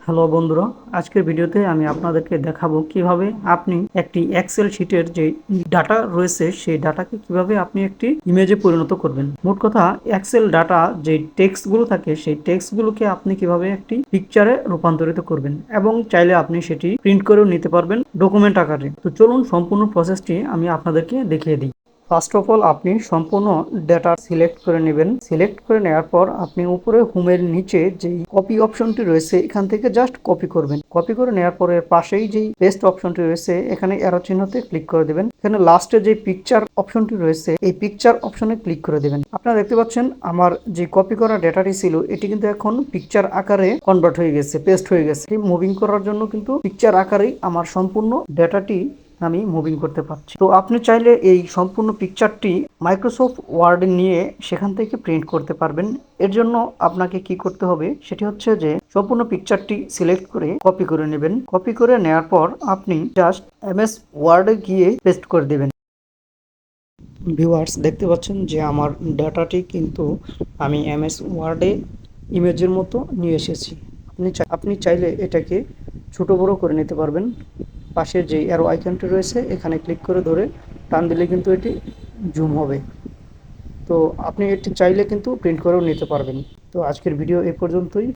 Hello বন্ধুরা, আজকের ভিডিওতে আমি আপনাদেরকে দেখাবো কিভাবে আপনি একটি এক্সেল শিটের যে ডাটা রয়েছে সেই ডাটাকে কিভাবে আপনি একটি ইমেজে পরিণত করবেন। মোট কথা, এক্সেল ডাটা যে টেক্সটগুলো থাকে সেই টেক্সটগুলোকে আপনি কিভাবে একটি পিকচারে রূপান্তরিত করবেন এবং চাইলে আপনি সেটি প্রিন্ট করেও নিতে পারবেন ডকুমেন্ট আকারে। তো চলুন সম্পূর্ণ প্রসেসটি আমি আপনাদেরকে দেখিয়ে দিই। ফার্স্ট অফ অল আপনি সম্পূর্ণ ডেটা সিলেক্ট করে নেবেন। সিলেক্ট করে নেওয়ার পর আপনি উপরে হোমের নিচে যেই কপি অপশনটি রয়েছে এখান থেকে জাস্ট কপি করবেন। কপি করে নেওয়ার পরে পাশেই যেই পেস্ট অপশনটি রয়েছে এখানে অ্যারো চিহ্নতে ক্লিক করে দেবেন। এখানে লাস্টে যে পিকচার অপশনটি রয়েছে এই পিকচার অপশনে ক্লিক করে দেবেন। আপনারা দেখতে পাচ্ছেন আমার যে কপি করা ডেটাটি ছিল এটি কিন্তু এখন পিকচার আকারে কনভার্ট হয়ে গেছে, পেস্ট হয়ে গেছে। মুভিং করার জন্য কিন্তু পিকচার আকারেই আমার সম্পূর্ণ ডেটাটি আমি মুভিং করতে পারছি। তো আপনি চাইলে এই সম্পূর্ণ পিকচারটি মাইক্রোসফট ওয়ার্ডে নিয়ে সেখান থেকে প্রিন্ট করতে পারবেন। এর জন্য আপনাকে কি করতে হবে সেটি হচ্ছে যে সম্পূর্ণ পিকচারটি সিলেক্ট করে কপি করে নেবেন। কপি করে নেওয়ার পর আপনি জাস্ট এমএস ওয়ার্ডে গিয়ে পেস্ট করে দেবেন। ভিউয়ার্স, দেখতে পাচ্ছেন যে আমার ডাটাটি কিন্তু আমি এমএস ওয়ার্ডে ইমেজের মতো নিয়ে এসেছি। আপনি চাইলে এটাকে ছোট বড় করে নিতে পারবেন। পাশের যে অ্যারো আইকনটি রয়েছে এখানে ক্লিক করে ধরে টান দিলে কিন্তু এটি জুম হবে। তো আপনি এটি চাইলে কিন্তু প্রিন্ট করেও নিতে পারবেন। তো আজকের ভিডিও এ পর্যন্তই।